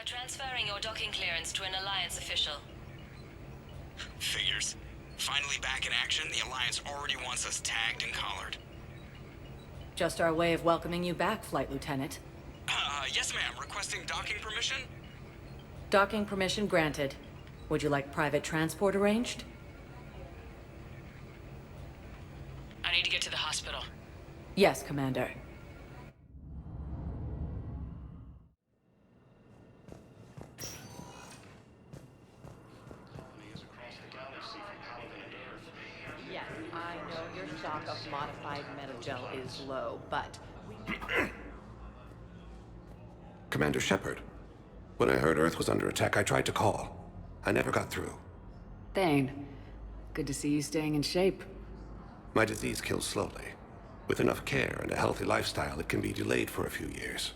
Transferring your docking clearance to an Alliance official. Figures. Finally back in action, the Alliance already wants us tagged and collared. Just our way of welcoming you back, Flight Lieutenant. Yes ma'am, requesting docking permission? Docking permission granted. Would you like private transport arranged? I need to get to the hospital. Yes, Commander. Yes, I know your stock of modified metagel is low, but... Commander Shepard. When I heard Earth was under attack, I tried to call. I never got through. Thane, good to see you staying in shape. My disease kills slowly. With enough care and a healthy lifestyle, it can be delayed for a few years.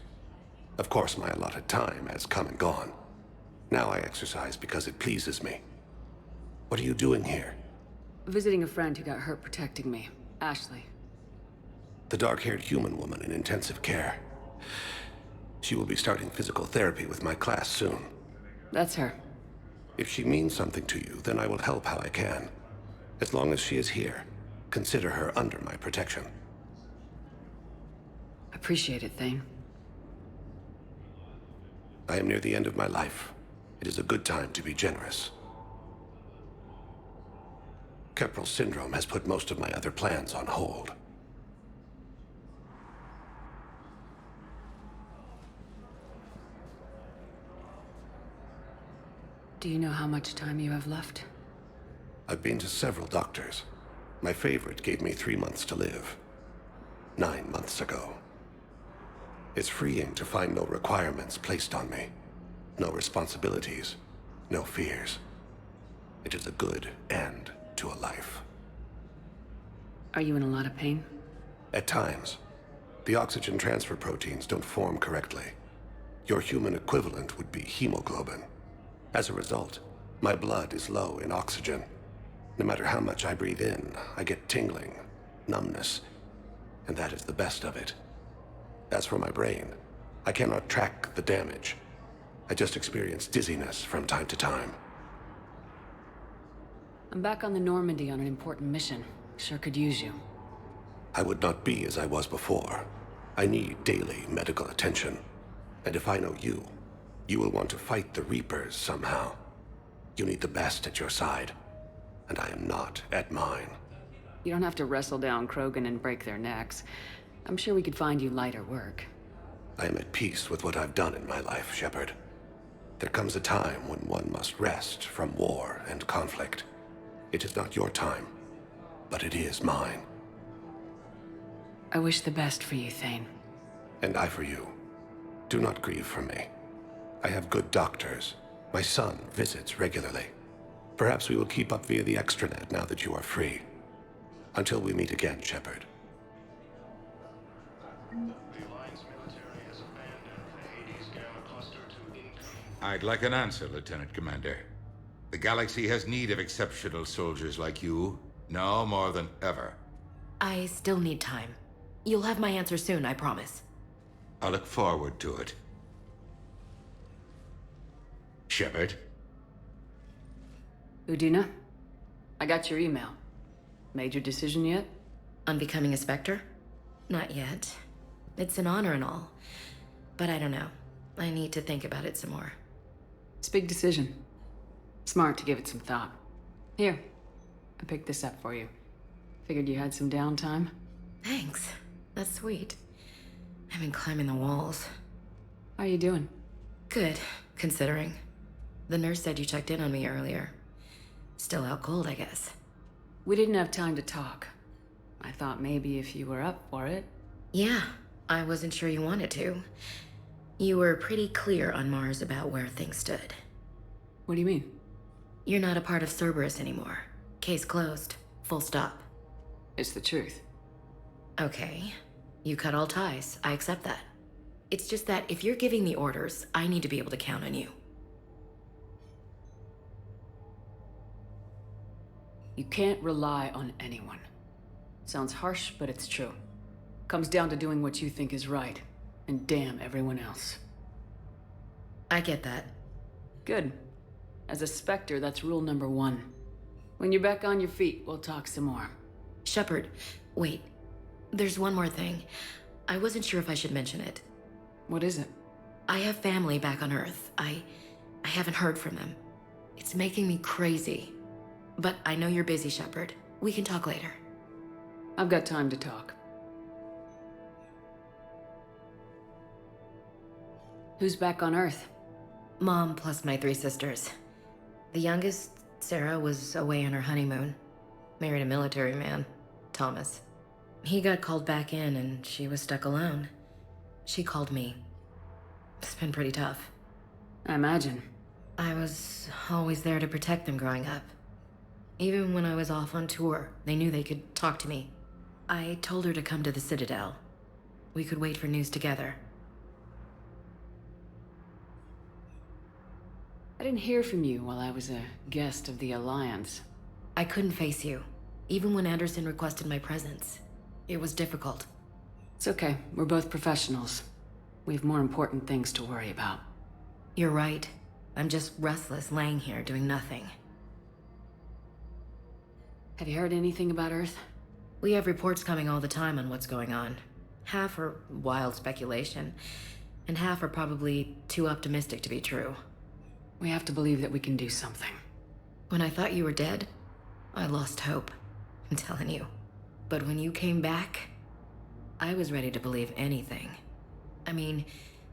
Of course, my allotted time has come and gone. Now I exercise because it pleases me. What are you doing here? Visiting a friend who got hurt protecting me, Ashley. The dark-haired human woman in intensive care. She will be starting physical therapy with my class soon. That's her. If she means something to you, then I will help how I can. As long as she is here, consider her under my protection. Appreciate it, Thane. I am near the end of my life. It is a good time to be generous. Keppel syndrome has put most of my other plans on hold. Do you know how much time you have left? I've been to several doctors. My favorite gave me 3 months to live. 9 months ago. It's freeing to find no requirements placed on me. No responsibilities. No fears. It is a good end to a life. Are you in a lot of pain? At times. The oxygen transfer proteins don't form correctly. Your human equivalent would be hemoglobin. As a result, my blood is low in oxygen. No matter how much I breathe in, I get tingling, numbness, and that is the best of it. As for my brain, I cannot track the damage. I just experience dizziness from time to time. I'm back on the Normandy on an important mission. Sure could use you. I would not be as I was before. I need daily medical attention. And if I know you, you will want to fight the Reapers somehow. You need the best at your side, and I am not at mine. You don't have to wrestle down Krogan and break their necks. I'm sure we could find you lighter work. I am at peace with what I've done in my life, Shepard. There comes a time when one must rest from war and conflict. It is not your time, but it is mine. I wish the best for you, Thane. And I for you. Do not grieve for me. I have good doctors. My son visits regularly. Perhaps we will keep up via the extranet now that you are free. Until we meet again, Shepard. I'd like an answer, Lieutenant Commander. The galaxy has need of exceptional soldiers like you, now more than ever. I still need time. You'll have my answer soon, I promise. I look forward to it. Shepard? Udina? I got your email. Made your decision yet? On becoming a Spectre? Not yet. It's an honor and all. But I don't know. I need to think about it some more. It's a big decision. Smart to give it some thought. Here, I picked this up for you. Figured you had some downtime. Thanks. That's sweet. I've been climbing the walls. How you doing? Good, considering. The nurse said you checked in on me earlier. Still out cold, I guess. We didn't have time to talk. I thought maybe if you were up for it. Yeah, I wasn't sure you wanted to. You were pretty clear on Mars about where things stood. What do you mean? You're not a part of Cerberus anymore. Case closed. Full stop. It's the truth. Okay. You cut all ties. I accept that. It's just that if you're giving the orders, I need to be able to count on you. You can't rely on anyone. Sounds harsh, but it's true. Comes down to doing what you think is right, and damn everyone else. I get that. Good. As a Spectre, that's rule number 1. When you're back on your feet, we'll talk some more. Shepard, wait. There's one more thing. I wasn't sure if I should mention it. What is it? I have family back on Earth. I haven't heard from them. It's making me crazy. But I know you're busy, Shepard. We can talk later. I've got time to talk. Who's back on Earth? Mom plus my 3 sisters. The youngest, Sarah, was away on her honeymoon. Married a military man, Thomas. He got called back in and she was stuck alone. She called me. It's been pretty tough. I imagine. I was always there to protect them growing up. Even when I was off on tour, they knew they could talk to me. I told her to come to the Citadel. We could wait for news together. I didn't hear from you while I was a guest of the Alliance. I couldn't face you, even when Anderson requested my presence. It was difficult. It's okay. We're both professionals. We have more important things to worry about. You're right. I'm just restless, laying here doing nothing. Have you heard anything about Earth? We have reports coming all the time on what's going on. Half are wild speculation, and half are probably too optimistic to be true. We have to believe that we can do something. When I thought you were dead, I lost hope. I'm telling you. But when you came back, I was ready to believe anything. I mean,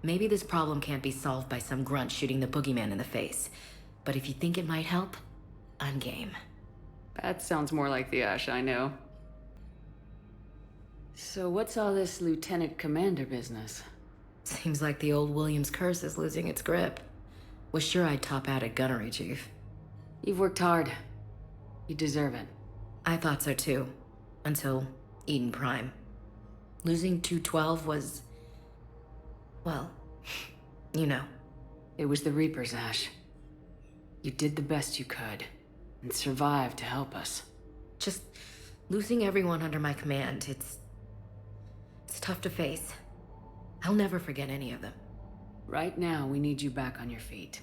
maybe this problem can't be solved by some grunt shooting the boogeyman in the face. But if you think it might help, I'm game. That sounds more like the Ash I know. So what's all this Lieutenant Commander business? Seems like the old Williams curse is losing its grip. Was sure I'd top out at gunnery, Chief. You've worked hard. You deserve it. I thought so too. Until Eden Prime. Losing 212 was... well, you know. It was the Reapers, Ash. You did the best you could, and survived to help us. Just losing everyone under my command, it's tough to face. I'll never forget any of them. Right now, we need you back on your feet.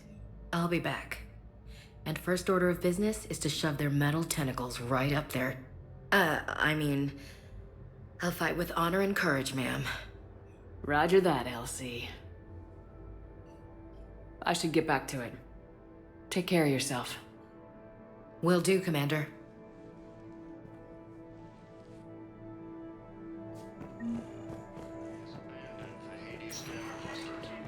I'll be back. And first order of business is to shove their metal tentacles right up there. I'll fight with honor and courage, ma'am. Roger that, Elsie. I should get back to it. Take care of yourself. Will do, Commander.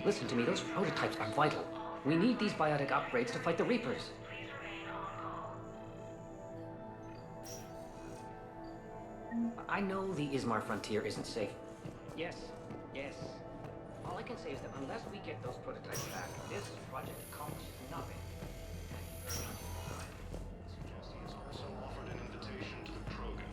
Listen to me, those prototypes are vital. We need these biotic upgrades to fight the Reapers. I know the Ismar frontier isn't safe. Yes. All I can say is that unless we get those prototypes back, this project accomplishes nothing. He has also offered an invitation to the Krogan.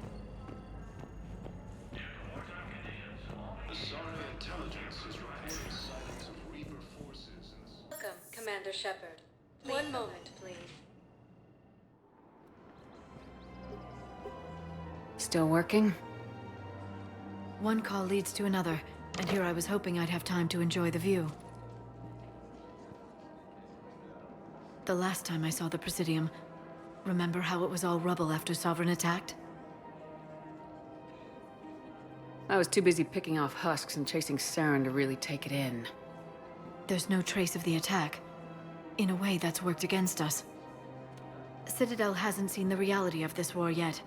The Sorry intelligence is reporting sightings of Reaper forces in the... Welcome, Commander Shepard. One moment, please. Still working? One call leads to another, and here I was hoping I'd have time to enjoy the view. The last time I saw the Presidium, remember how it was all rubble after Sovereign attacked? I was too busy picking off husks and chasing Saren to really take it in. There's no trace of the attack. In a way, that's worked against us. Citadel hasn't seen the reality of this war yet.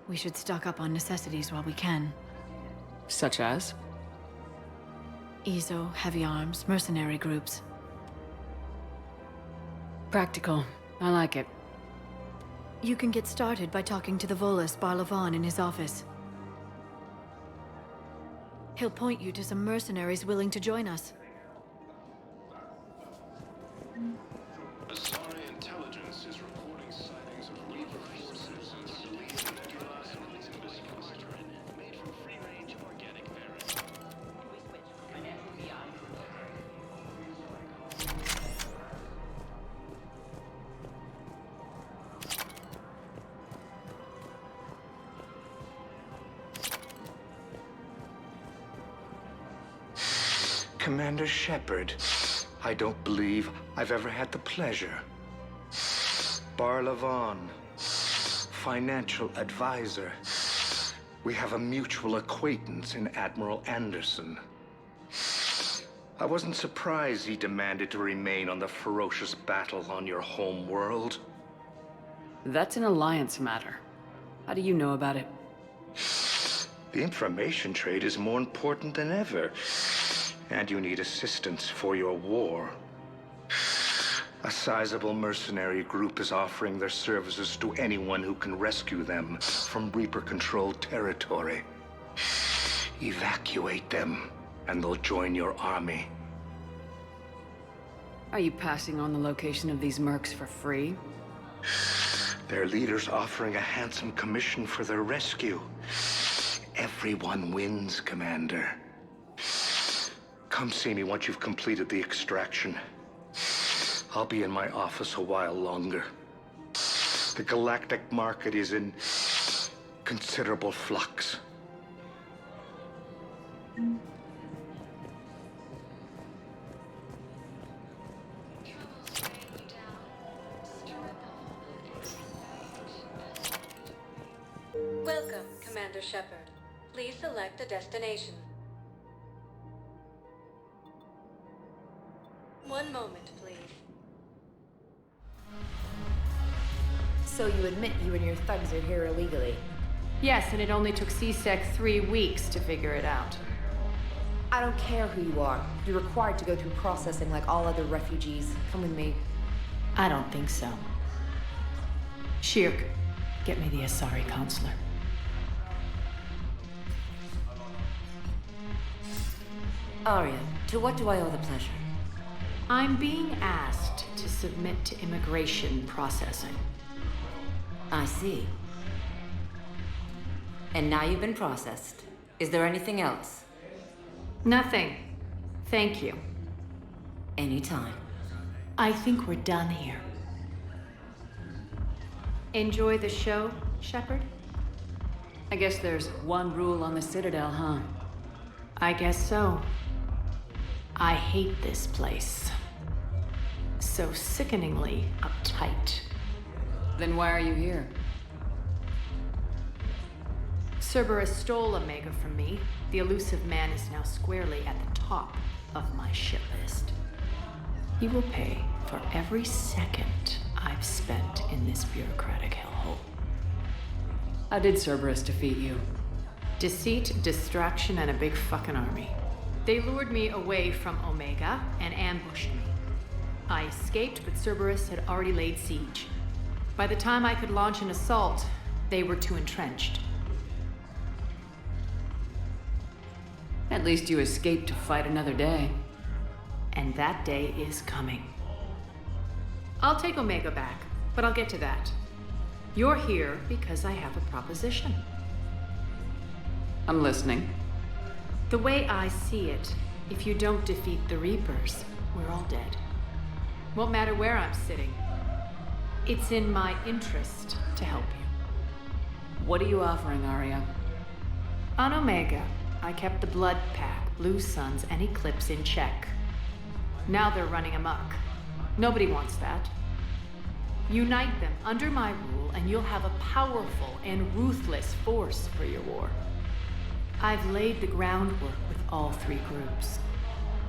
We should stock up on necessities while we can. Such as? ESO, heavy arms, mercenary groups. Practical. I like it. You can get started by talking to the Volus Barlavan in his office. He'll point you to some mercenaries willing to join us. The Sorry intelligence is reporting sightings of Reaper forces in the Middle East and neutralizing its cluster made from free-range organic variants. Commander Shepard, I don't believe I've ever had the pleasure. Barlavon, financial advisor. We have a mutual acquaintance in Admiral Anderson. I wasn't surprised he demanded to remain on the ferocious battle on your home world. That's an alliance matter. How do you know about it? The information trade is more important than ever. And you need assistance for your war. A sizable mercenary group is offering their services to anyone who can rescue them from Reaper-controlled territory. Evacuate them, and they'll join your army. Are you passing on the location of these mercs for free? Their leader's offering a handsome commission for their rescue. Everyone wins, Commander. Come see me once you've completed the extraction. I'll be in my office a while longer. The galactic market is in considerable flux. Welcome, Commander Shepard. Please select a destination. One moment, please. So you admit you and your thugs are here illegally? Yes, and it only took CSEC 3 weeks to figure it out. I don't care who you are. You're required to go through processing like all other refugees. Come with me. I don't think so. Shirk, get me the Asari counselor. Arya, to what do I owe the pleasure? I'm being asked to submit to immigration processing. I see. And now you've been processed. Is there anything else? Nothing. Thank you. Anytime. I think we're done here. Enjoy the show, Shepard? I guess there's one rule on the Citadel, huh? I guess so. I hate this place. So sickeningly uptight. Then why are you here? Cerberus stole Omega from me. The elusive man is now squarely at the top of my shit list. He will pay for every second I've spent in this bureaucratic hellhole. How did Cerberus defeat you? Deceit, distraction, and a big fucking army. They lured me away from Omega and ambushed me. I escaped, but Cerberus had already laid siege. By the time I could launch an assault, they were too entrenched. At least you escaped to fight another day. And that day is coming. I'll take Omega back, but I'll get to that. You're here because I have a proposition. I'm listening. The way I see it, if you don't defeat the Reapers, we're all dead. Won't matter where I'm sitting. It's in my interest to help you. What are you offering, Arya? On Omega, I kept the Blood Pack, Blue Suns, and Eclipse in check. Now they're running amok. Nobody wants that. Unite them under my rule, and you'll have a powerful and ruthless force for your war. I've laid the groundwork with all 3 groups.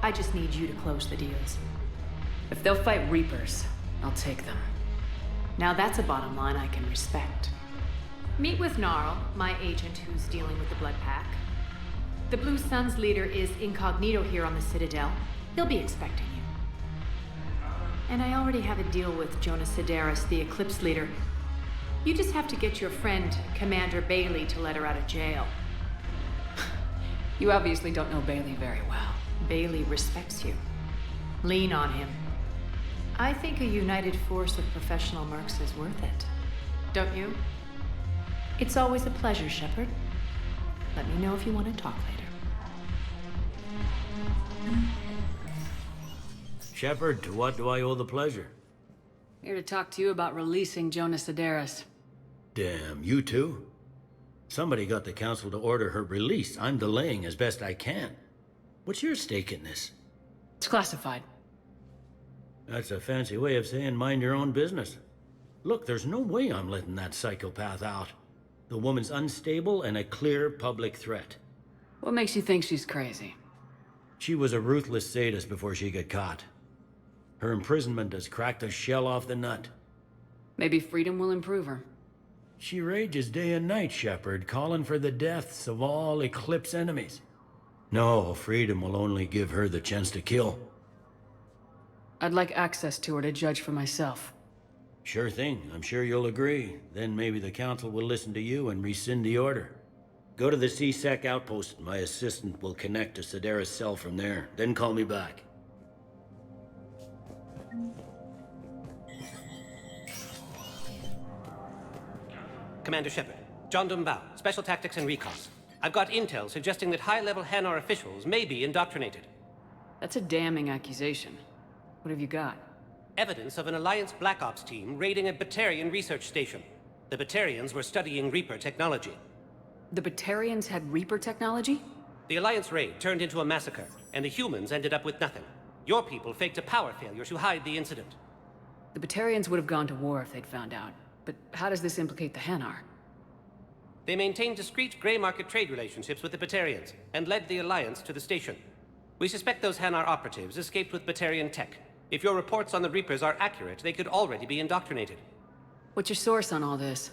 I just need you to close the deals. If they'll fight Reapers, I'll take them. Now that's a bottom line I can respect. Meet with Gnarl, my agent who's dealing with the Blood Pack. The Blue Suns leader is incognito here on the Citadel. He'll be expecting you. And I already have a deal with Jonas Sidaris, the Eclipse leader. You just have to get your friend, Commander Bailey, to let her out of jail. You obviously don't know Bailey very well. Bailey respects you. Lean on him. I think a united force of professional mercs is worth it. Don't you? It's always a pleasure, Shepard. Let me know if you want to talk later. Shepard, to what do I owe the pleasure? Here to talk to you about releasing Jonas Sidaris. Damn, you too? Somebody got the council to order her release. I'm delaying as best I can. What's your stake in this? It's classified. That's a fancy way of saying mind your own business. Look, there's no way I'm letting that psychopath out. The woman's unstable and a clear public threat. What makes you think she's crazy? She was a ruthless sadist before she got caught. Her imprisonment has cracked the shell off the nut. Maybe freedom will improve her. She rages day and night, Shepard, calling for the deaths of all Eclipse enemies. No, freedom will only give her the chance to kill. I'd like access to her to judge for myself. Sure thing. I'm sure you'll agree. Then maybe the Council will listen to you and rescind the order. Go to the C-Sec outpost. My assistant will connect to Sedera's cell from there. Then call me back. Commander Shepard, John Dumbao, Special Tactics and Recon. I've got intel suggesting that high-level Hanar officials may be indoctrinated. That's a damning accusation. What have you got? Evidence of an Alliance Black Ops team raiding a Batarian research station. The Batarians were studying Reaper technology. The Batarians had Reaper technology? The Alliance raid turned into a massacre, and the humans ended up with nothing. Your people faked a power failure to hide the incident. The Batarians would have gone to war if they'd found out. But how does this implicate the Hanar? They maintained discreet gray market trade relationships with the Batarians, and led the Alliance to the station. We suspect those Hanar operatives escaped with Batarian tech. If your reports on the Reapers are accurate, they could already be indoctrinated. What's your source on all this?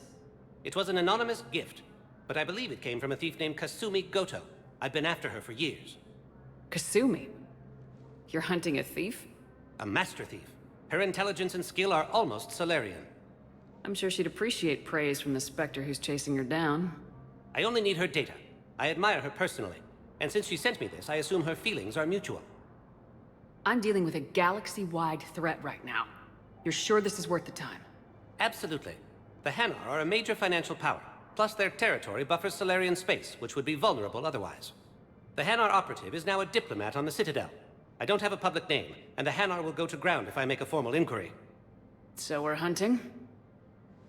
It was an anonymous gift, but I believe it came from a thief named Kasumi Goto. I've been after her for years. Kasumi? You're hunting a thief? A master thief. Her intelligence and skill are almost Solarian. I'm sure she'd appreciate praise from the Spectre who's chasing her down. I only need her data. I admire her personally. And since she sent me this, I assume her feelings are mutual. I'm dealing with a galaxy-wide threat right now. You're sure this is worth the time? Absolutely. The Hanar are a major financial power, plus their territory buffers Solarian space, which would be vulnerable otherwise. The Hanar operative is now a diplomat on the Citadel. I don't have a public name, and the Hanar will go to ground if I make a formal inquiry. So we're hunting?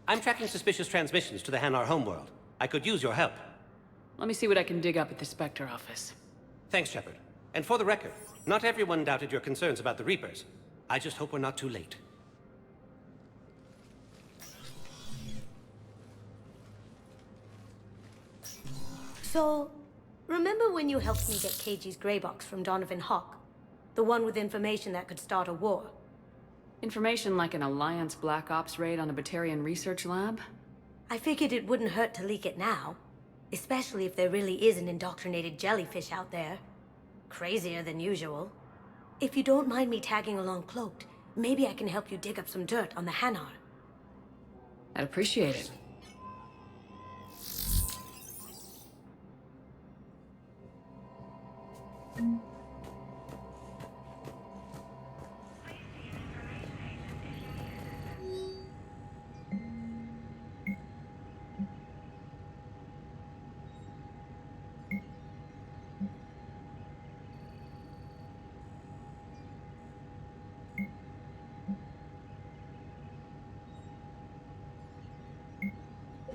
I'm tracking suspicious transmissions to the Hanar homeworld. I could use your help. Let me see what I can dig up at the Spectre office. Thanks, Shepard. And for the record, not everyone doubted your concerns about the Reapers. I just hope we're not too late. So, remember when you helped me get KG's grey box from Donovan Hawk? The one with information that could start a war? Information like an Alliance Black Ops raid on a Batarian research lab? I figured it wouldn't hurt to leak it now. Especially if there really is an indoctrinated jellyfish out there. Crazier than usual. If you don't mind me tagging along cloaked, maybe I can help you dig up some dirt on the Hanar. I'd appreciate it.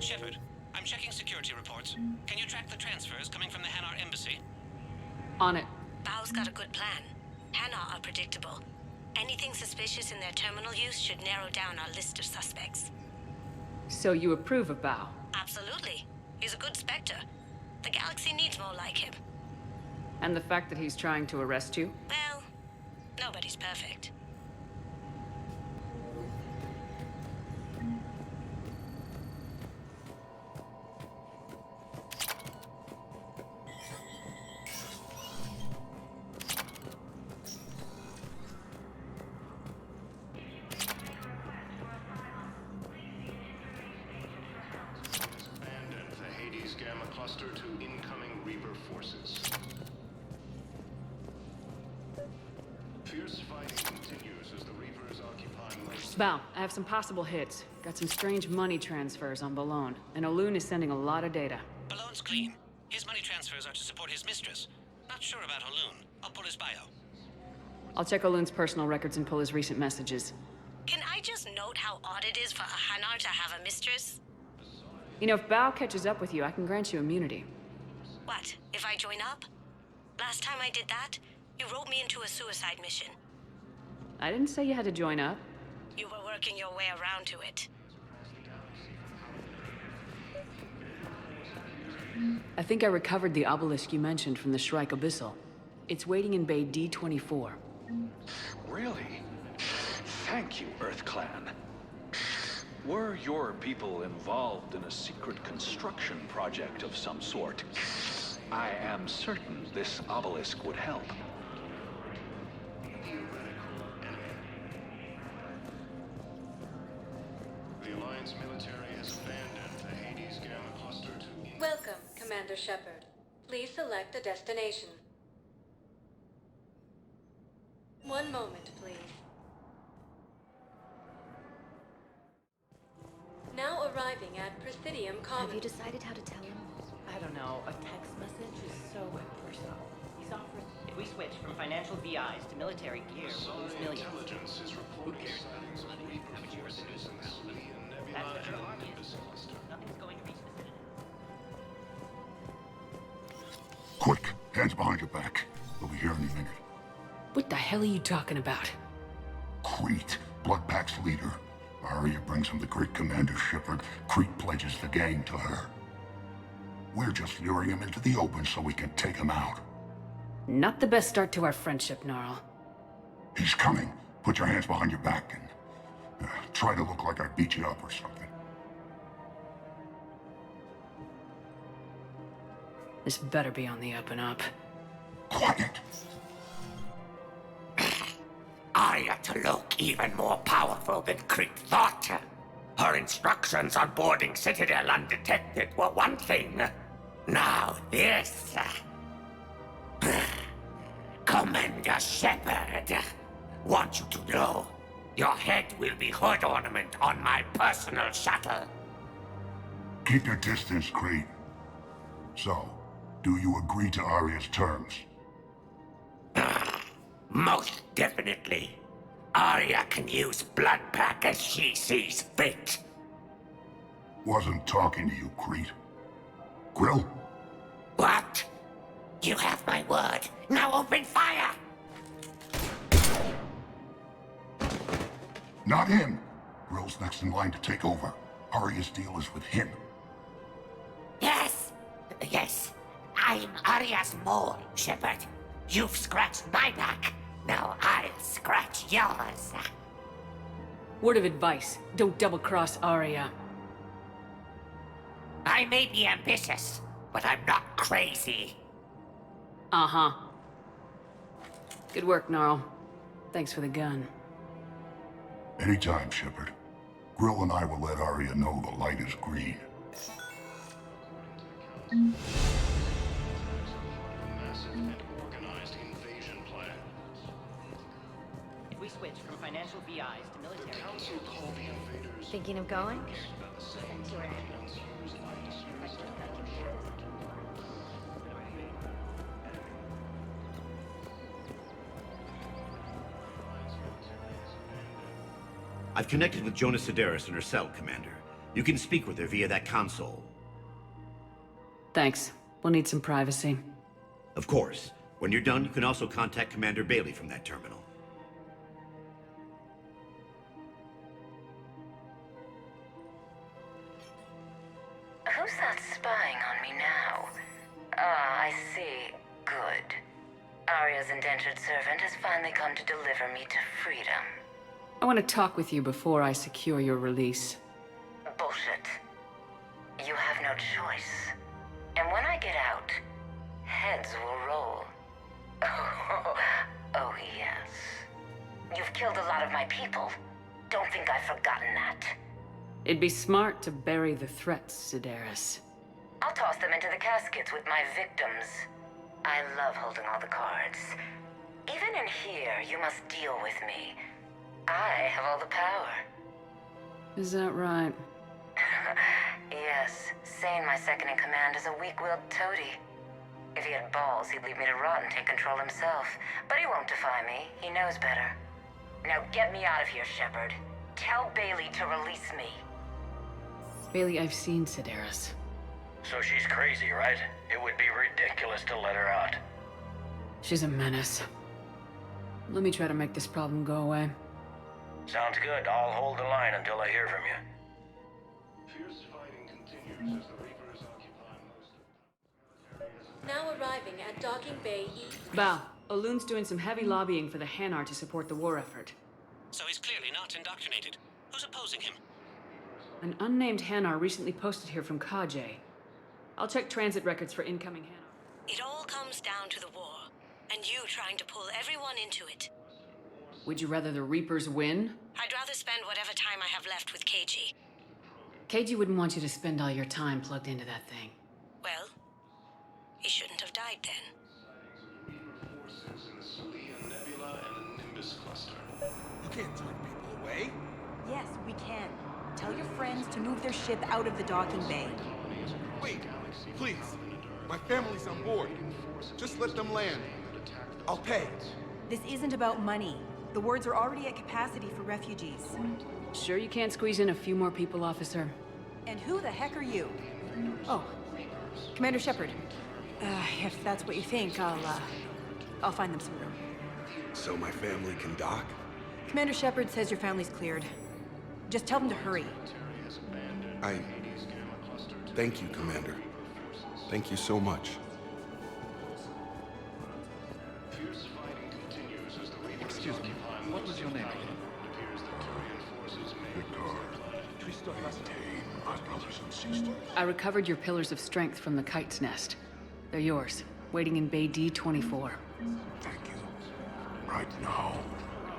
Shepard, I'm checking security reports. Can you track the transfers coming from the Hanar embassy? On it. Bao's got a good plan. Hanar are predictable. Anything suspicious in their terminal use should narrow down our list of suspects. So you approve of Bao? Absolutely. He's a good Spectre. The galaxy needs more like him. And the fact that he's trying to arrest you? Well, nobody's perfect. Bao, I have some possible hits. Got some strange money transfers on Balone, and Olun is sending a lot of data. Balone's clean. His money transfers are to support his mistress. Not sure about Olun. I'll pull his bio. I'll check Olun's personal records and pull his recent messages. Can I just note how odd it is for a Hanar to have a mistress? You know, if Bao catches up with you, I can grant you immunity. What, if I join up? Last time I did that, you wrote me into a suicide mission. I didn't say you had to join up. You were working your way around to it. I think I recovered the obelisk you mentioned from the Shrike Abyssal. It's waiting in Bay D24. Really? Thank you, Earth Clan. Were your people involved in a secret construction project of some sort, I am certain this obelisk would help. The Alliance military has abandoned the Hades Gamma Cluster to... Welcome, Commander Shepard. Please select a destination. One moment, please. Now arriving at Presidium Commons. Have you decided how to tell him? I don't know. A text message is so impersonal. He's offering. If we switch from financial VIs to military gear, we'll lose millions. Intelligence is reporting sightings of reapers in Nebula and Olympus cluster. Nothing's going to reach the Citadel. Quick, hands behind your back. We'll be here any minute. What the hell are you talking about? Crete, Blood Pack's leader. Arya brings him the great Commander Shepard. Crete pledges the gang to her. We're just luring him into the open so we can take him out. Not the best start to our friendship, Gnarl. He's coming. Put your hands behind your back and try to look like I beat you up or something. This better be on the up and up. Quiet. Arya to look even more powerful than Crete thought. Her instructions on boarding Citadel undetected were one thing. Now this. Commander Shepard, want you to know, your head will be hood ornament on my personal shuttle. Keep your distance, Crete. So, do you agree to Arya's terms? Most definitely. Arya can use Blood Pack as she sees fit. Wasn't talking to you, Crete. Grill? What? You have my word. Now open fire! Not him. Grill's next in line to take over. Arya's deal is with him. Yes. Yes. I'm Arya's mole, Shepard. You've scratched my back. Now I'll scratch yours. Word of advice, don't double-cross Arya. I may be ambitious, but I'm not crazy. Uh-huh. Good work, Gnarl. Thanks for the gun. Anytime, Shepard. Grill and I will let Arya know the light is green. Massive and organized invasion plan. If we switch from financial VIs to military Council called the invaders. Thinking of going? I've connected with Jonas Sedaris in her cell, Commander. You can speak with her via that console. Thanks. We'll need some privacy. Of course. When you're done, you can also contact Commander Bailey from that terminal. Who's that spying on me now? Ah, I see. Good. Arya's indentured servant has finally come to deliver me to freedom. I want to talk with you before I secure your release. Bullshit. You have no choice. And when I get out, heads will roll. Oh, yes. You've killed a lot of my people. Don't think I've forgotten that. It'd be smart to bury the threats, Sedaris. I'll toss them into the caskets with my victims. I love holding all the cards. Even in here, you must deal with me. I have all the power. Is that right? Yes, Sane, my second-in-command, is a weak-willed toady. If he had balls, he'd leave me to rot and take control himself. But he won't defy me. He knows better. Now get me out of here, Shepard. Tell Bailey to release me. Bailey, I've seen Sedaris. So she's crazy, right? It would be ridiculous to let her out. She's a menace. Let me try to make this problem go away. Sounds good. I'll hold the line until I hear from you. Now arriving at Docking Bay East. Bao, Olun's doing some heavy lobbying for the Hanar to support the war effort. So he's clearly not indoctrinated. Who's opposing him? An unnamed Hanar recently posted here from Kajay. I'll check transit records for incoming Hanar. It all comes down to the war, and you trying to pull everyone into it. Would you rather the Reapers win? I'd rather spend whatever time I have left with KG. KG wouldn't want you to spend all your time plugged into that thing. Well, he shouldn't have died then. You can't turn people away. Yes, we can. Tell your friends to move their ship out of the docking bay. Wait, please. My family's on board. Just let them land. I'll pay. This isn't about money. The wards are already at capacity for refugees. Sure you can't squeeze in a few more people, officer? And who the heck are you? Oh, Commander Shepard. If that's what you think, I'll find them some room. So my family can dock? Commander Shepard says your family's cleared. Just tell them to hurry. Thank you, Commander. Thank you so much. Excuse me, what was your name again? My brothers and sisters. I recovered your pillars of strength from the kite's nest. They're yours, waiting in Bay D-24. Thank you. Right now,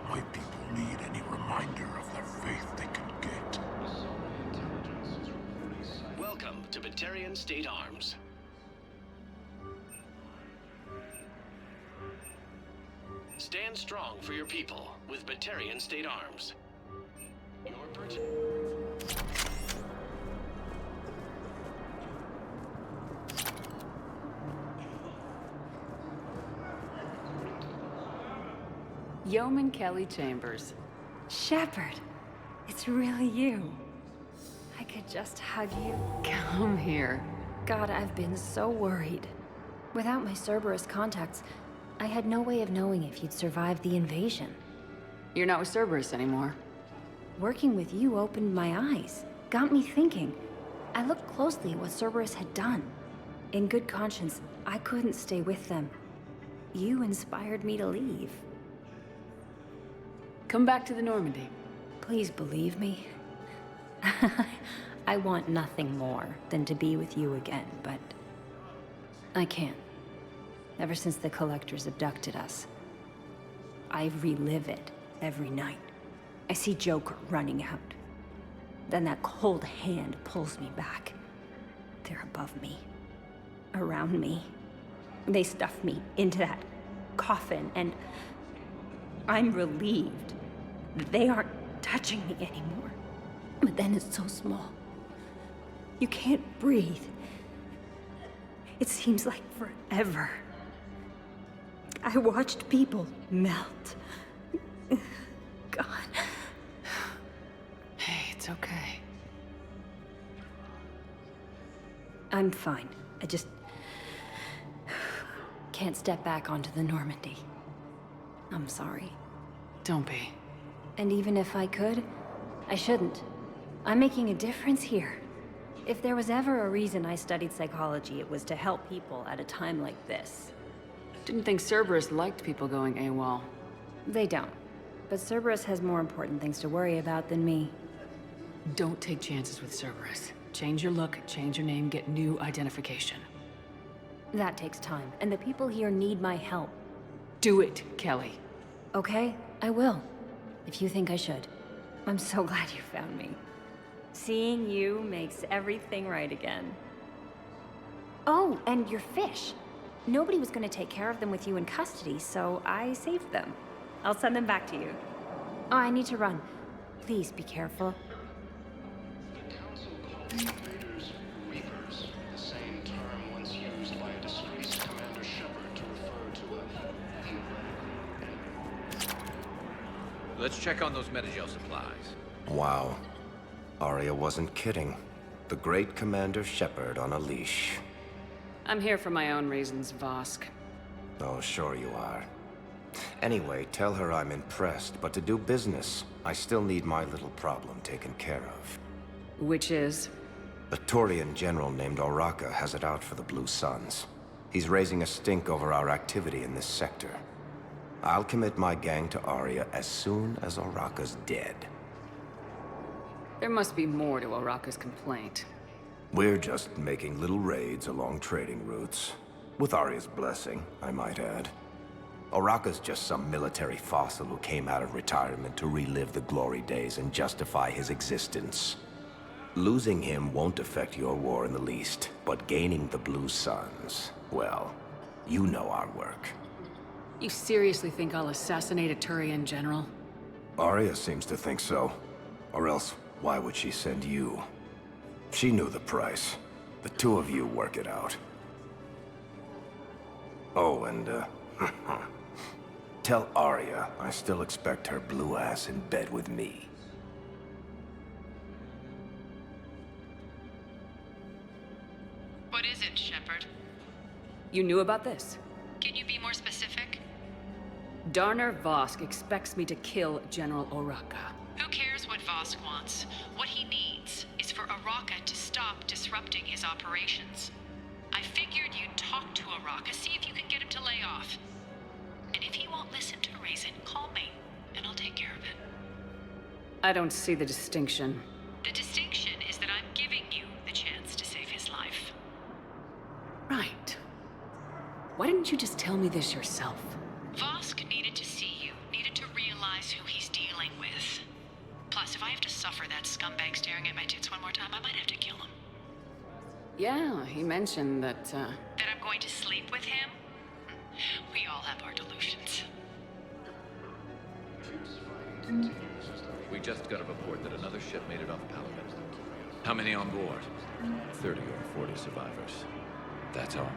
my people need any reminder of their faith they can get. Welcome to Batarian State Arms. Stand strong for your people with Batarian State Arms. Your purchase. Yeoman Kelly Chambers. Shepard, it's really you. I could just hug you. Come here. God, I've been so worried. Without my Cerberus contacts, I had no way of knowing if you'd survived the invasion. You're not with Cerberus anymore. Working with you opened my eyes, got me thinking. I looked closely at what Cerberus had done. In good conscience, I couldn't stay with them. You inspired me to leave. Come back to the Normandy. Please believe me. I want nothing more than to be with you again, but I can't. Ever since the Collectors abducted us, I relive it every night. I see Joker running out. Then that cold hand pulls me back. They're above me, around me. They stuff me into that coffin, and I'm relieved that they aren't touching me anymore. But then it's so small. You can't breathe. It seems like forever. I watched people melt. God. Hey, it's okay. I'm fine. I just can't step back onto the Normandy. I'm sorry. Don't be. And even if I could, I shouldn't. I'm making a difference here. If there was ever a reason I studied psychology, it was to help people at a time like this. Didn't think Cerberus liked people going AWOL. They don't. But Cerberus has more important things to worry about than me. Don't take chances with Cerberus. Change your look, change your name, get new identification. That takes time, and the people here need my help. Do it, Kelly. Okay, I will. If you think I should. I'm so glad you found me. Seeing you makes everything right again. Oh, and your fish. Nobody was going to take care of them with you in custody, so I saved them. I'll send them back to you. Oh, I need to run. Please be careful. Reapers, the same term once used by a disgraced Commander Shepard to refer to a... Let's check on those metagel supplies. Wow. Arya wasn't kidding. The great Commander Shepard on a leash. I'm here for my own reasons, Vosk. Oh, sure you are. Anyway, tell her I'm impressed, but to do business, I still need my little problem taken care of. Which is? A Turian general named Oraka has it out for the Blue Suns. He's raising a stink over our activity in this sector. I'll commit my gang to Aria as soon as Oraka's dead. There must be more to Oraka's complaint. We're just making little raids along trading routes. With Aria's blessing, I might add. Oraka's just some military fossil who came out of retirement to relive the glory days and justify his existence. Losing him won't affect your war in the least, but gaining the Blue Suns, well, you know our work. You seriously think I'll assassinate a Turian general? Aria seems to think so. Or else, why would she send you? She knew the price. The two of you work it out. Oh, and, tell Aria I still expect her blue ass in bed with me. What is it, Shepard? You knew about this? Can you be more specific? Darner Vosk expects me to kill General Oraka. Who cares what Vosk wants? What he needs is for Oraka to stop disrupting his operations. I figured you'd talk to Oraka, see if you can get him to lay off. And if he won't listen to reason, call me, and I'll take care of it. I don't see the distinction. The distinction is that I'm giving you the chance to save his life. Right. Why didn't you just tell me this yourself? Vosk needed to see you, needed to realize who he's dealing with. Plus, if I have to suffer that scumbag staring at my tits one more time, I might have to kill him. Yeah, he mentioned that, That I'm going to sleep with him? We all have our delusions. We just got a report that another ship made it off Palaven. How many on board? 30 or 40 survivors. That's all.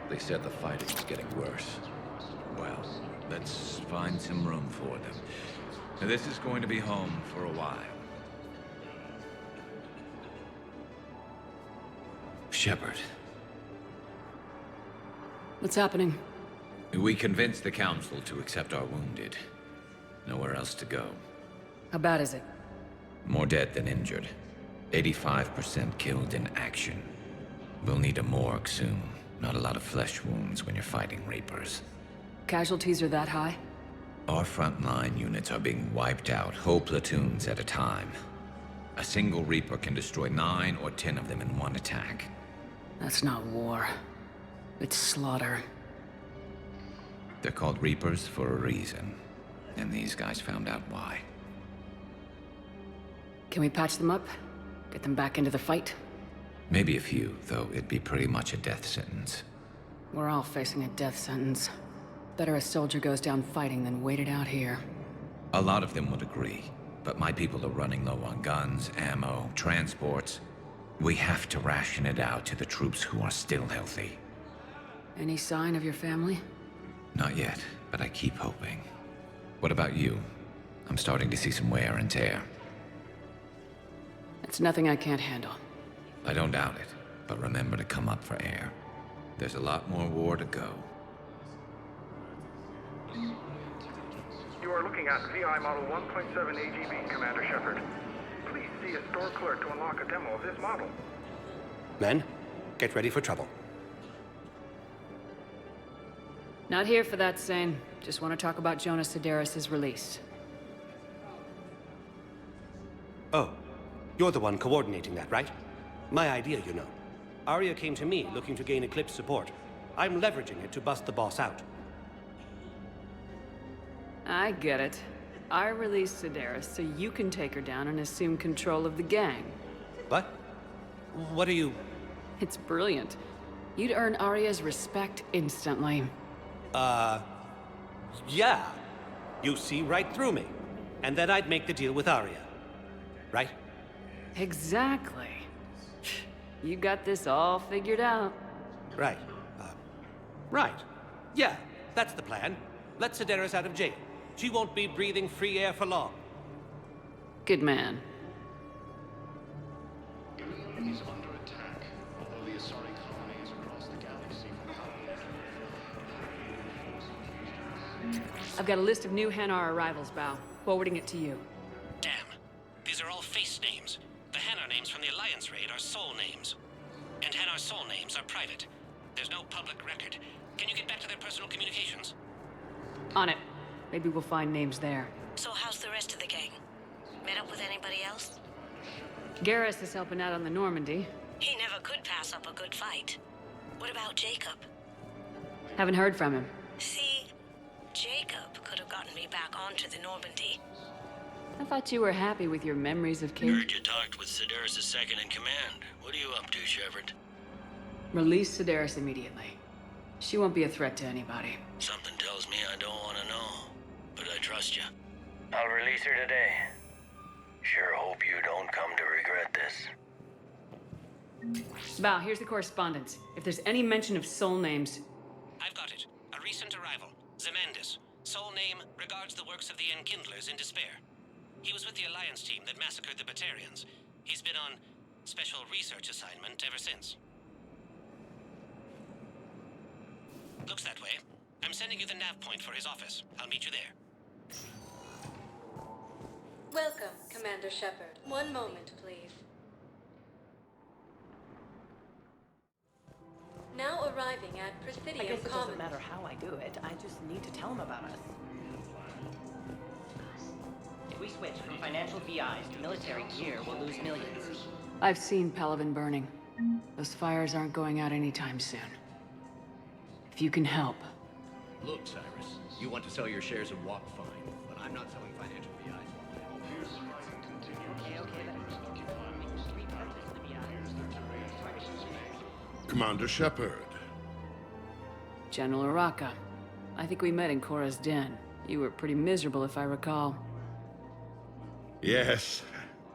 They said the fighting is getting worse. Well, let's find some room for them. Now, this is going to be home for a while. Shepard. What's happening? We convinced the Council to accept our wounded. Nowhere else to go. How bad is it? More dead than injured. 85% killed in action. We'll need a morgue soon. Not a lot of flesh wounds when you're fighting Reapers. Casualties are that high? Our frontline units are being wiped out, whole platoons at a time. A single Reaper can destroy 9 or 10 of them in one attack. That's not war. It's slaughter. They're called Reapers for a reason. And these guys found out why. Can we patch them up? Get them back into the fight? Maybe a few, though it'd be pretty much a death sentence. We're all facing a death sentence. Better a soldier goes down fighting than waited out here. A lot of them would agree, but my people are running low on guns, ammo, transports. We have to ration it out to the troops who are still healthy. Any sign of your family? Not yet, but I keep hoping. What about you? I'm starting to see some wear and tear. It's nothing I can't handle. I don't doubt it, but remember to come up for air. There's a lot more war to go. You are looking at VI Model 1.7 AGB, Commander Shepard. Please see a store clerk to unlock a demo of this model. Men, get ready for trouble. Not here for that, Sane. Just want to talk about Jonas Sedaris' release. Oh, you're the one coordinating that, right? My idea, you know. Arya came to me looking to gain Eclipse support. I'm leveraging it to bust the boss out. I get it. I released Sedaris so you can take her down and assume control of the gang. What? What are you... It's brilliant. You'd earn Arya's respect instantly. Yeah. You see right through me. And then I'd make the deal with Arya. Right? Exactly. You got this all figured out. Right. Right. Yeah, that's the plan. Let Sedaris out of jail. She won't be breathing free air for long. Good man. He's under attack, although the Asari colonies across the galaxy from I've got a list of new Hanar arrivals, Bao. Forwarding it to you. Damn. These are all face names. The Hanar names from the Alliance raid are soul names. And Hanar soul names are private. There's no public record. Can you get back to their personal communications? On it. Maybe we'll find names there. So how's the rest of the gang? Met up with anybody else? Garrus is helping out on the Normandy. He never could pass up a good fight. What about Jacob? Haven't heard from him. See, Jacob could have gotten me back onto the Normandy. I thought you were happy with your memories of King. Heard you talked with Sedaris' second in command. What are you up to, Shepard? Release Sedaris immediately. She won't be a threat to anybody. Something tells me I don't want to know, but I trust you. I'll release her today. Sure hope you don't come to regret this. Bao, here's the correspondence. If there's any mention of soul names... I've got it. A recent arrival. Zemandis. Soul name regards the works of the Enkindlers in despair. He was with the Alliance team that massacred the Batarians. He's been on special research assignment ever since. Looks that way. I'm sending you the nav point for his office. I'll meet you there. Welcome, Commander Shepard. One moment, please. Now arriving at Presidium I guess it Commons. doesn't matter how I do it. I just need to tell him about us. If we switch from financial VIs to military gear, we'll lose millions. I've seen Palaven burning. Those fires aren't going out anytime soon. If you can help. Look, Cyrus, you want to sell your shares of WAP, fine, but I'm not selling financial VIs. Commander Shepard. General Araka. I think we met in Korra's den. You were pretty miserable, if I recall. Yes,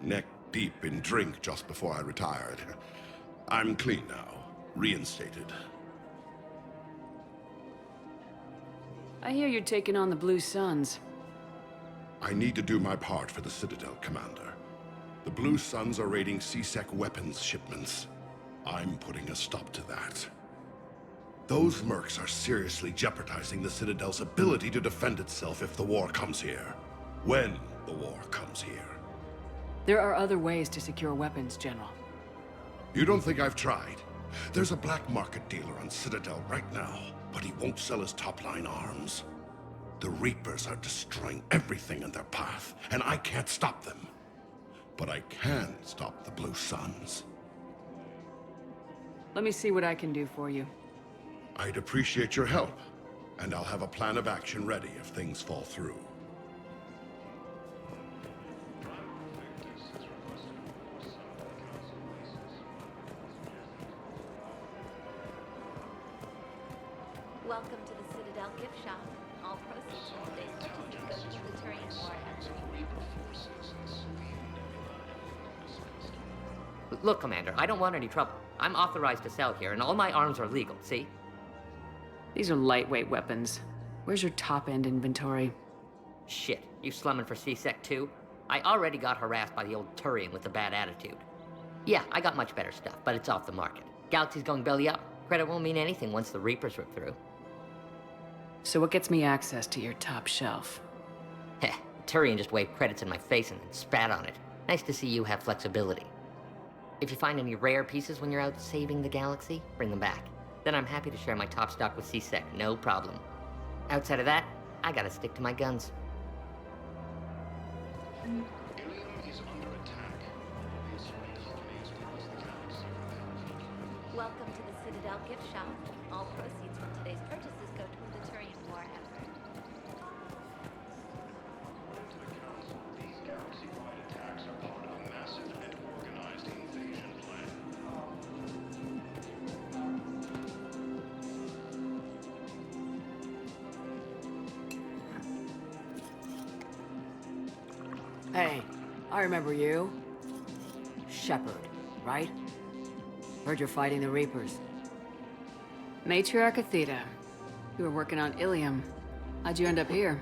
neck deep in drink just before I retired. I'm clean now, reinstated. I hear you're taking on the Blue Suns. I need to do my part for the Citadel, Commander. The Blue Suns are raiding C-Sec weapons shipments. I'm putting a stop to that. Those mercs are seriously jeopardizing the Citadel's ability to defend itself if the war comes here. When the war comes here. There are other ways to secure weapons, General. You don't think I've tried? There's a black market dealer on Citadel right now, but he won't sell his top-line arms. The Reapers are destroying everything in their path, and I can't stop them. But I can stop the Blue Suns. Let me see what I can do for you. I'd appreciate your help, and I'll have a plan of action ready if things fall through. Welcome to the Citadel gift shop. All proceeds from today's purchases go to the Turian War effort. Look, Commander, I don't want any trouble. I'm authorized to sell here, and all my arms are legal, see? These are lightweight weapons. Where's your top-end inventory? Shit, you slumming for C-Sec too? I already got harassed by the old Turian with a bad attitude. Yeah, I got much better stuff, but it's off the market. Galaxy's going belly up. Credit won't mean anything once the Reapers rip through. So what gets me access to your top shelf? Heh, Turian just waved credits in my face and then spat on it. Nice to see you have flexibility. If you find any rare pieces when you're out saving the galaxy, bring them back. Then I'm happy to share my top stock with C-Sec, no problem. Outside of that, I gotta stick to my guns. Welcome to the Citadel gift shop. All proceeds from today's purchases go to the Turian War effort. These galaxy-wide attacks are part of a massive and organized invasion plan. Hey, I remember you. Shepard, right? Heard you're fighting the Reapers. Matriarch Athena. You were working on Ilium. How'd you end up here?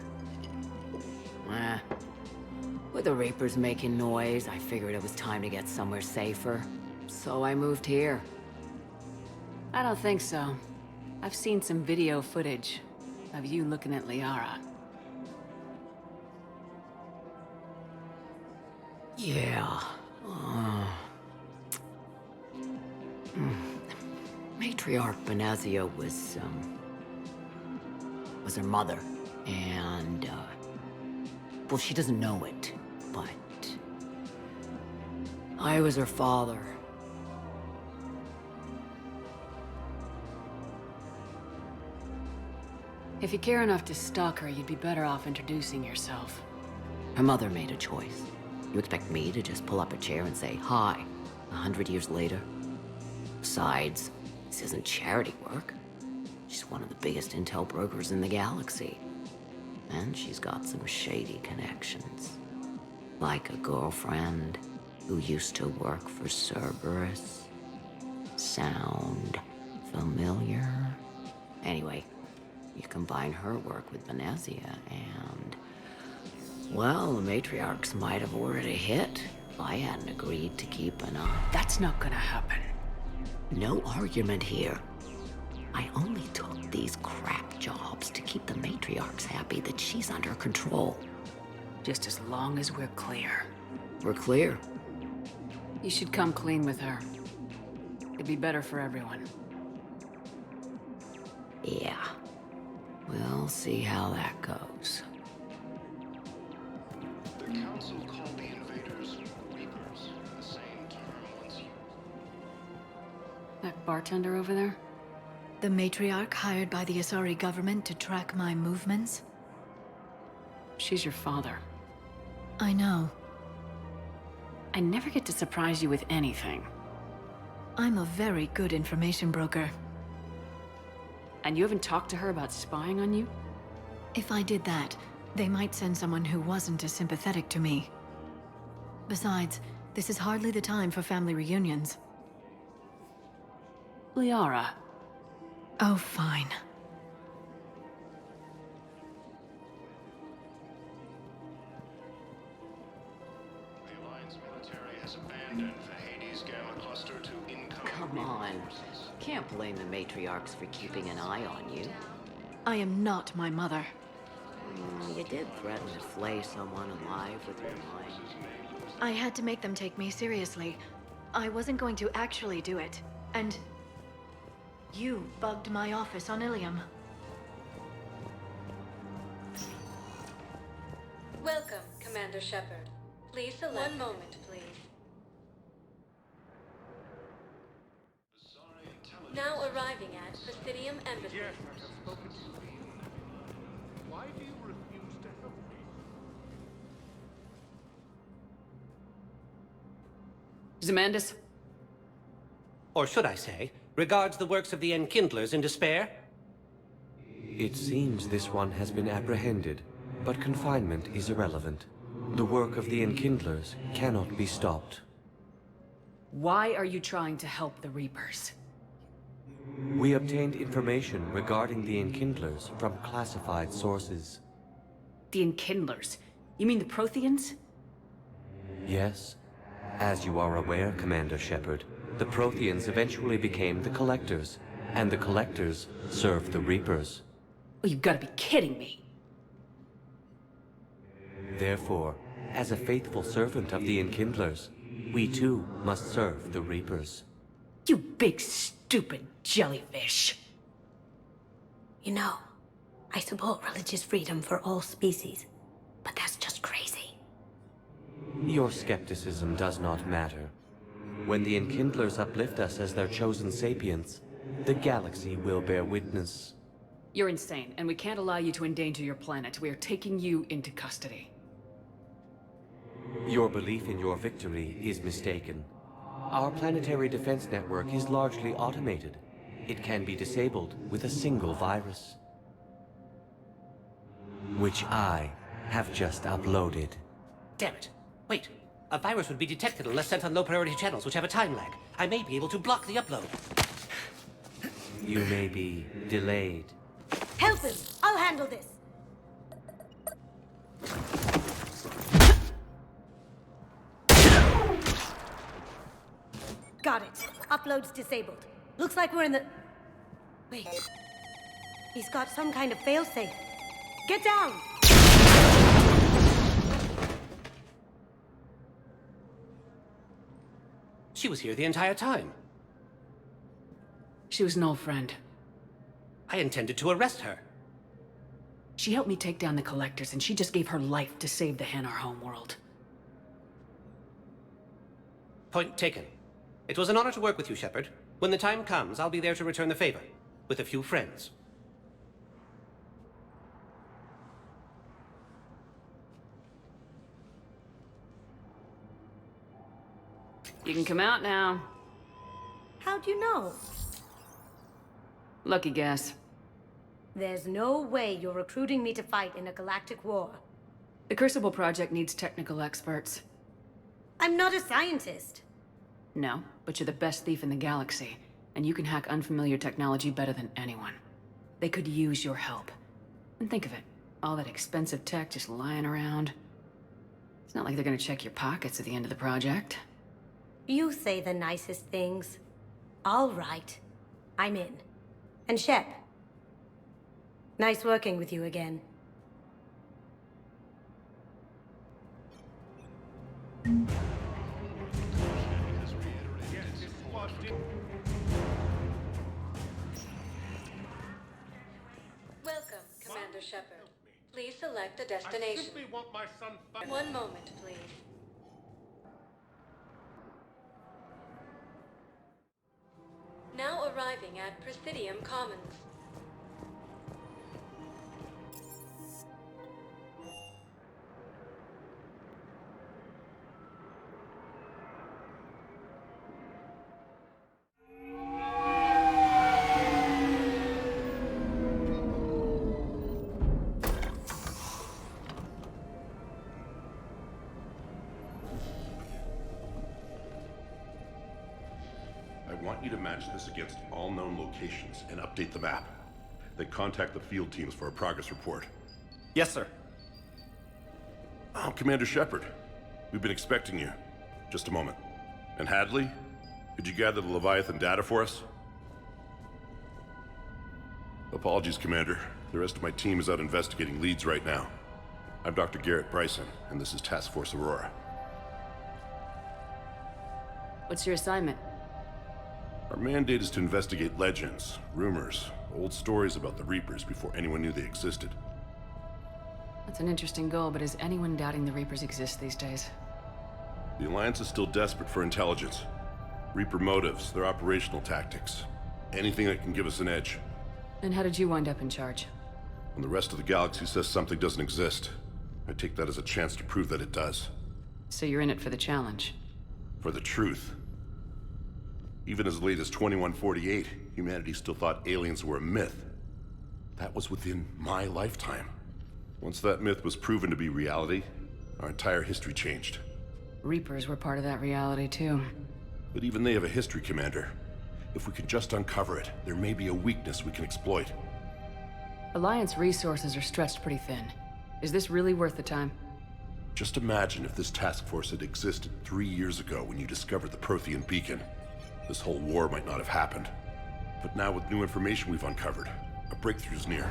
With the Reapers making noise, I figured it was time to get somewhere safer. So I moved here. I don't think so. I've seen some video footage of you looking at Liara. Yeah. Matriarch Benazia was her mother, and, well, she doesn't know it, but I was her father. If you care enough to stalk her, you'd be better off introducing yourself. Her mother made a choice. You expect me to just pull up a chair and say hi 100 years later? Besides, this isn't charity work. She's one of the biggest intel brokers in the galaxy. And she's got some shady connections. Like a girlfriend who used to work for Cerberus. Sound familiar? Anyway, you combine her work with Benazia and... well, the matriarchs might have ordered a hit if I hadn't agreed to keep an eye. That's not gonna happen. No argument here. I only took these crap jobs to keep the matriarchs happy that she's under control. Just as long as we're clear. We're clear? You should come clean with her. It'd be better for everyone. Yeah. We'll see how that goes. The Council called the invaders Reapers, the same term once used. That bartender over there? The matriarch hired by the Asari government to track my movements? She's your father. I know. I never get to surprise you with anything. I'm a very good information broker. And you haven't talked to her about spying on you? If I did that, they might send someone who wasn't as sympathetic to me. Besides, this is hardly the time for family reunions. Liara. Oh, fine. The Alliance military has abandoned the Hades Gamma cluster to incoming. Come on. Can't blame the matriarchs for keeping an eye on you. I am not my mother. You did threaten to flay someone alive with your mind. I had to make them take me seriously. I wasn't going to actually do it. And... you bugged my office on Ilium. Welcome, Commander Shepard. Please select... one moment, please. Now arriving at Presidium Embassy. Yes, I have spoken to you. Why do you refuse to help me? Zemandis? Or should I say, regards the works of the Enkindlers in despair? It seems this one has been apprehended, but confinement is irrelevant. The work of the Enkindlers cannot be stopped. Why are you trying to help the Reapers? We obtained information regarding the Enkindlers from classified sources. The Enkindlers? You mean the Protheans? Yes. As you are aware, Commander Shepard, the Protheans eventually became the Collectors, and the Collectors served the Reapers. Oh, you've got to be kidding me. Therefore, as a faithful servant of the Enkindlers, we too must serve the Reapers. You big stupid jellyfish. You know, I support religious freedom for all species, but that's just crazy. Your skepticism does not matter. When the Enkindlers uplift us as their chosen sapients, the galaxy will bear witness. You're insane, and we can't allow you to endanger your planet. We are taking you into custody. Your belief in your victory is mistaken. Our planetary defense network is largely automated. It can be disabled with a single virus. Which I have just uploaded. Damn it. Wait. A virus would be detected unless sent on low-priority channels, which have a time lag. I may be able to block the upload. You may be delayed. Help him! I'll handle this! Got it. Upload's disabled. Looks like we're in the... Wait. He's got some kind of failsafe. Get down! She was here the entire time. She was an old friend. I intended to arrest her. She helped me take down the Collectors, and she just gave her life to save the Hanar homeworld. Point taken. It was an honor to work with you, Shepard. When the time comes, I'll be there to return the favor. With a few friends. You can come out now. How'd you know? Lucky guess. There's no way you're recruiting me to fight in a galactic war. The Crucible Project needs technical experts. I'm not a scientist. No, but you're the best thief in the galaxy, and you can hack unfamiliar technology better than anyone. They could use your help. And think of it, all that expensive tech just lying around. It's not like they're gonna check your pockets at the end of the project. You say the nicest things. All right. I'm in. And Shep. Nice working with you again. Welcome, Commander Shepard. Please select a destination. I simply want my son back. One moment, please. Now arriving at Presidium Commons. I want you to match this against all known locations and update the map. Then contact the field teams for a progress report. Yes, sir. Oh, Commander Shepard. We've been expecting you. Just a moment. And Hadley? Could you gather the Leviathan data for us? Apologies, Commander. The rest of my team is out investigating leads right now. I'm Dr. Garrett Bryson, and this is Task Force Aurora. What's your assignment? Our mandate is to investigate legends, rumors, old stories about the Reapers before anyone knew they existed. That's an interesting goal, but is anyone doubting the Reapers exist these days? The Alliance is still desperate for intelligence. Reaper motives, their operational tactics. Anything that can give us an edge. And how did you wind up in charge? When the rest of the galaxy says something doesn't exist, I take that as a chance to prove that it does. So you're in it for the challenge? For the truth. Even as late as 2148, humanity still thought aliens were a myth. That was within my lifetime. Once that myth was proven to be reality, our entire history changed. Reapers were part of that reality, too. But even they have a history, Commander. If we can just uncover it, there may be a weakness we can exploit. Alliance resources are stretched pretty thin. Is this really worth the time? Just imagine if this task force had existed 3 years ago when you discovered the Prothean beacon. This whole war might not have happened. But now with new information we've uncovered, a breakthrough's near.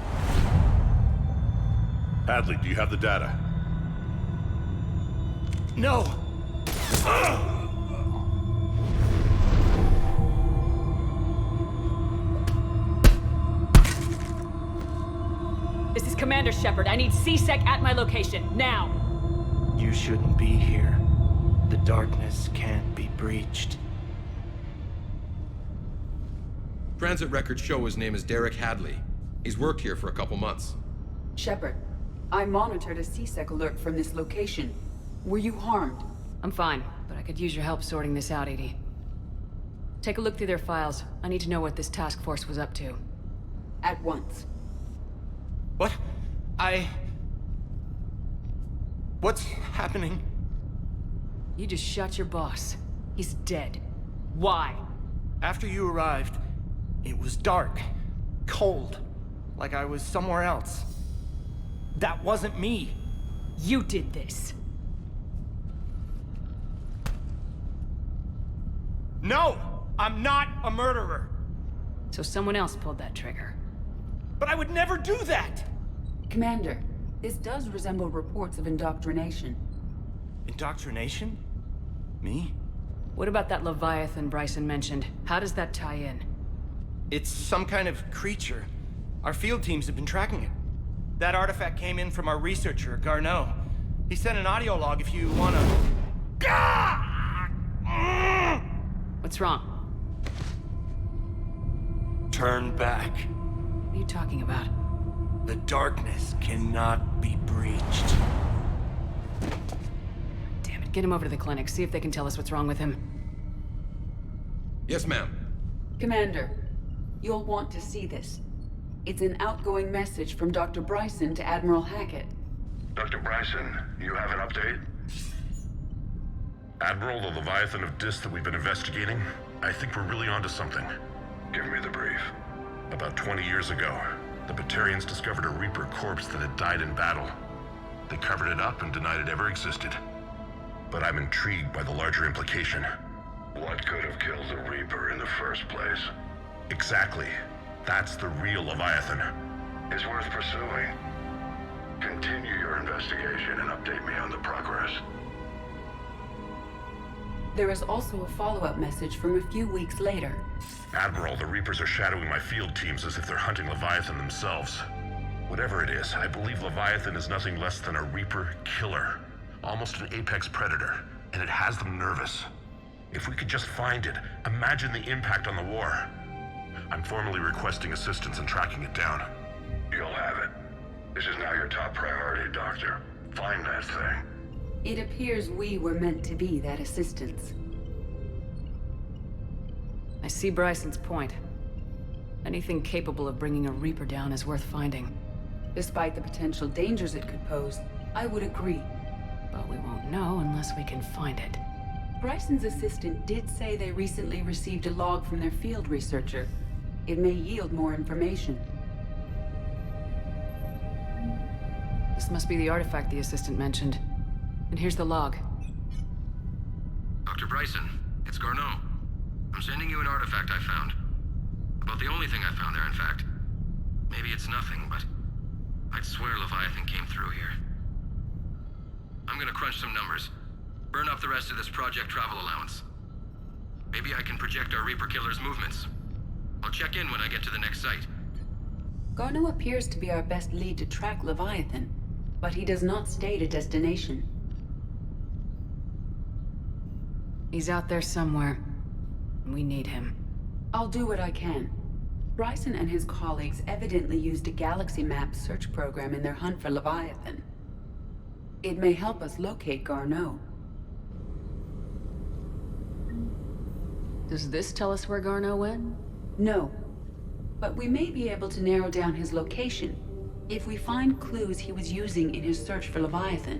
Hadley, do you have the data? No! This is Commander Shepard. I need C-Sec at my location, now! You shouldn't be here. The darkness can't be breached. Transit records show his name is Derek Hadley. He's worked here for a couple months. Shepard, I monitored a C-Sec alert from this location. Were you harmed? I'm fine, but I could use your help sorting this out, Edie. Take a look through their files. I need to know what this task force was up to. At once. What? What's happening? You just shot your boss. He's dead. Why? After you arrived, it was dark, cold, like I was somewhere else. That wasn't me. You did this. No! I'm not a murderer! So someone else pulled that trigger. But I would never do that! Commander, this does resemble reports of indoctrination. Indoctrination? Me? What about that Leviathan Bryson mentioned? How does that tie in? It's some kind of creature. Our field teams have been tracking it. That artifact came in from our researcher, Garneau. He sent an audio log if you wanna... What's wrong? Turn back. What are you talking about? The darkness cannot be breached. Damn it, get him over to the clinic, see if they can tell us what's wrong with him. Yes, ma'am. Commander, you'll want to see this. It's an outgoing message from Dr. Bryson to Admiral Hackett. Dr. Bryson, you have an update? Admiral, the Leviathan of Dis that we've been investigating, I think we're really onto something. Give me the brief. About 20 years ago, the Batarians discovered a Reaper corpse that had died in battle. They covered it up and denied it ever existed. But I'm intrigued by the larger implication. What could have killed the Reaper in the first place? Exactly. That's the real Leviathan. It's worth pursuing. Continue your investigation and update me on the progress. There is also a follow-up message from a few weeks later. Admiral, the Reapers are shadowing my field teams as if they're hunting Leviathan themselves. Whatever it is, I believe Leviathan is nothing less than a Reaper killer. Almost an apex predator, and it has them nervous. If we could just find it, imagine the impact on the war. I'm formally requesting assistance in tracking it down. You'll have it. This is now your top priority, Doctor. Find that thing. It appears we were meant to be that assistance. I see Bryson's point. Anything capable of bringing a Reaper down is worth finding. Despite the potential dangers it could pose, I would agree. But we won't know unless we can find it. Bryson's assistant did say they recently received a log from their field researcher. It may yield more information. This must be the artifact the assistant mentioned. And here's the log. Dr. Bryson, it's Garneau. I'm sending you an artifact I found. About the only thing I found there, in fact. Maybe it's nothing, but I'd swear Leviathan came through here. I'm gonna crunch some numbers. Burn up the rest of this project travel allowance. Maybe I can project our Reaper killer's movements. I'll check in when I get to the next site. Garneau appears to be our best lead to track Leviathan, but he does not state a destination. He's out there somewhere. We need him. I'll do what I can. Bryson and his colleagues evidently used a galaxy map search program in their hunt for Leviathan. It may help us locate Garneau. Does this tell us where Garneau went? No. But we may be able to narrow down his location if we find clues he was using in his search for Leviathan.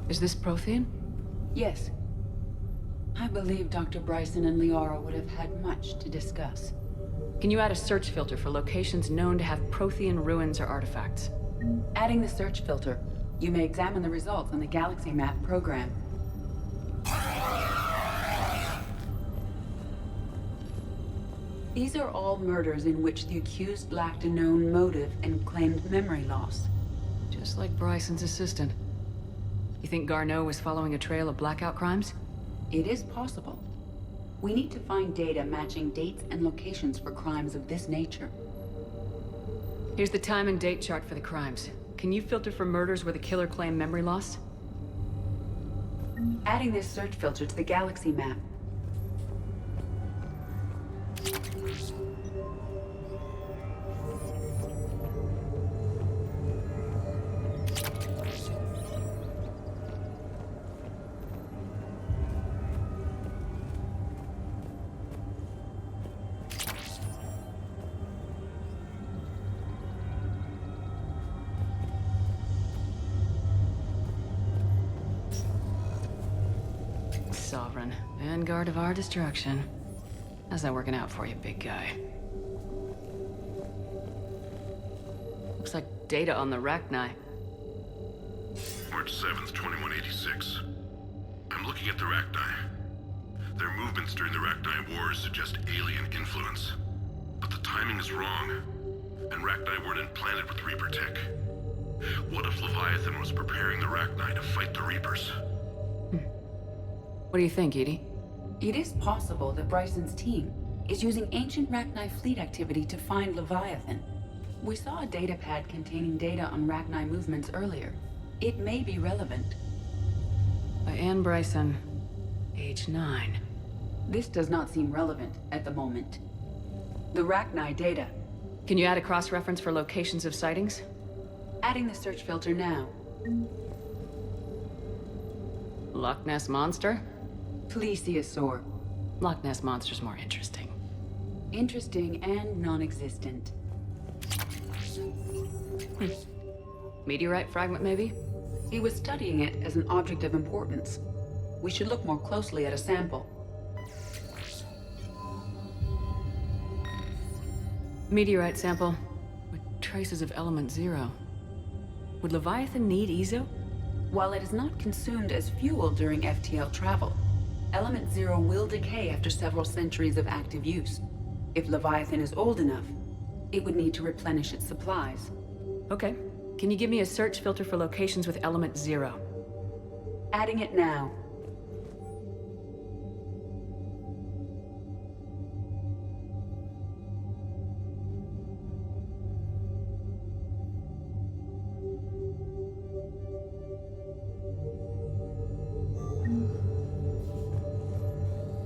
Is this Prothean? Yes. I believe Dr. Bryson and Liara would have had much to discuss. Can you add a search filter for locations known to have Prothean ruins or artifacts? Adding the search filter, you may examine the results on the galaxy map program. These are all murders in which the accused lacked a known motive and claimed memory loss. Just like Bryson's assistant. You think Garneau was following a trail of blackout crimes? It is possible. We need to find data matching dates and locations for crimes of this nature. Here's the time and date chart for the crimes. Can you filter for murders where the killer claimed memory loss? Adding this search filter to the galaxy map. Sovereign. Vanguard of our destruction. How's that working out for you, big guy? Looks like data on the Rachni. March 7th, 2186. I'm looking at the Rachni. Their movements during the Rachni Wars suggest alien influence. But the timing is wrong. And Rachni weren't implanted with Reaper tech. What Leviathan was preparing the Rachni to fight the Reapers. What do you think, Edie? It is possible that Bryson's team is using ancient Rachni fleet activity to find Leviathan. We saw a datapad containing data on Rachni movements earlier. It may be relevant. By Anne Bryson, age 9. This does not seem relevant at the moment. The Rachni data. Can you add a cross-reference for locations of sightings? Adding the search filter now. Loch Ness Monster? Plesiosaur. Loch Ness Monster's more interesting. Interesting and non-existent. Meteorite fragment, maybe? He was studying it as an object of importance. We should look more closely at a sample. Meteorite sample with traces of element 0. Would Leviathan need Ezo? While it is not consumed as fuel during FTL travel, element 0 will decay after several centuries of active use. If Leviathan is old enough, it would need to replenish its supplies. Okay. Can you give me a search filter for locations with element 0? Adding it now.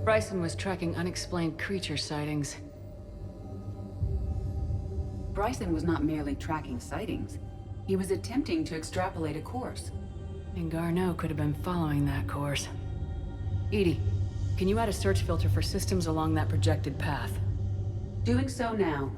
Bryson was tracking unexplained creature sightings. Bryson was not merely tracking sightings. He was attempting to extrapolate a course. And Garneau could have been following that course. Edie, can you add a search filter for systems along that projected path? Doing so now.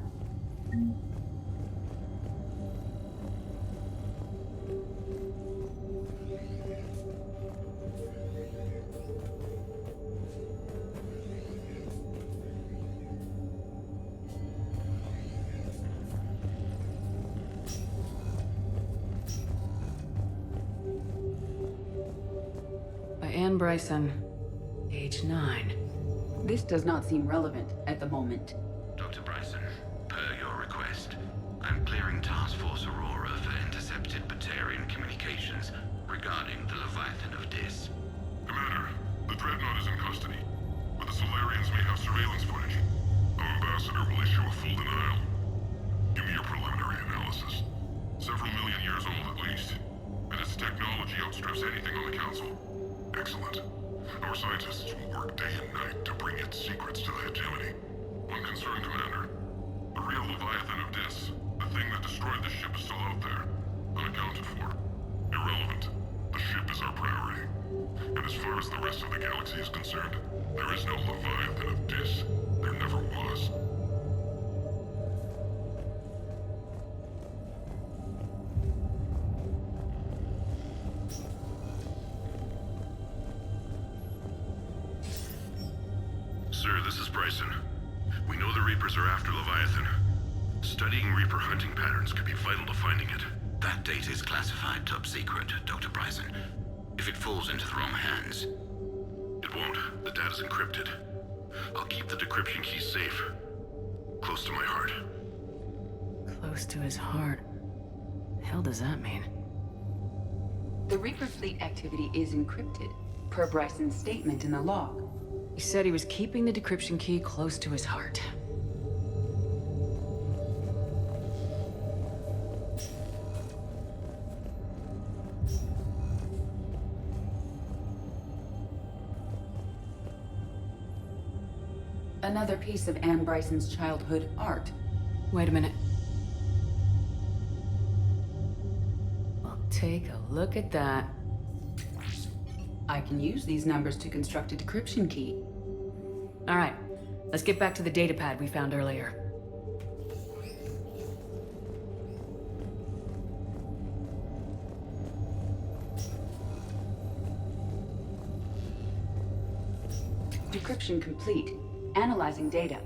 Anne Bryson, age 9. This does not seem relevant at the moment. Dr. Bryson, per your request, I'm clearing Task Force Aurora for intercepted Batarian communications regarding the Leviathan of Dis. Commander, the Dreadnought is in custody, but the Solarians may have surveillance footage. Our ambassador will issue a full denial. Give me your preliminary analysis. Several million years old at least, and its technology outstrips anything on the Council. Excellent. Our scientists will work day and night to bring its secrets to the hegemony. One concern, Commander. The real Leviathan of Dis, the thing that destroyed the ship, is still out there, unaccounted for. Irrelevant. The ship is our priority. And as far as the rest of the galaxy is concerned, there is no Leviathan of Dis. There never was. Sir, this is Bryson. We know the Reapers are after Leviathan. Studying Reaper hunting patterns could be vital to finding it. That data is classified top secret, Dr. Bryson. If it falls into the wrong hands... It won't. The data's encrypted. I'll keep the decryption key safe. Close to my heart. Close to his heart. The hell does that mean? The Reaper fleet activity is encrypted, per Bryson's statement in the log. He said he was keeping the decryption key close to his heart. Another piece of Anne Bryson's childhood art. Wait a minute. Well, take a look at that. I can use these numbers to construct a decryption key. All right, let's get back to the datapad we found earlier. Decryption complete. Analyzing data.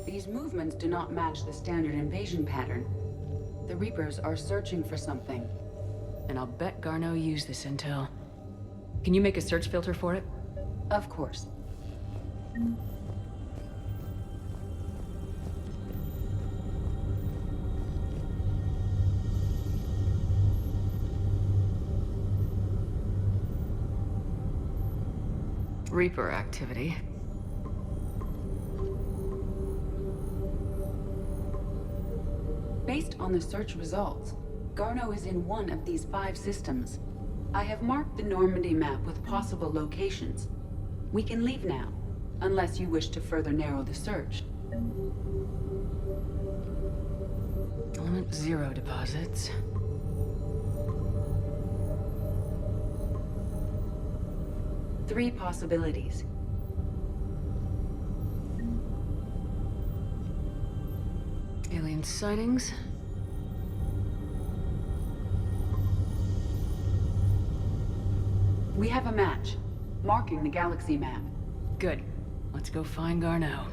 These movements do not match the standard invasion pattern. The Reapers are searching for something. And I'll bet Garneau used this intel. Can you make a search filter for it? Of course. Reaper activity. Based on the search results, Garneau is in one of these 5 systems. I have marked the Normandy map with possible locations. We can leave now, unless you wish to further narrow the search. Element 0 deposits. Three possibilities. Alien sightings. We have a match, marking the galaxy map. Good. Let's go find Garneau.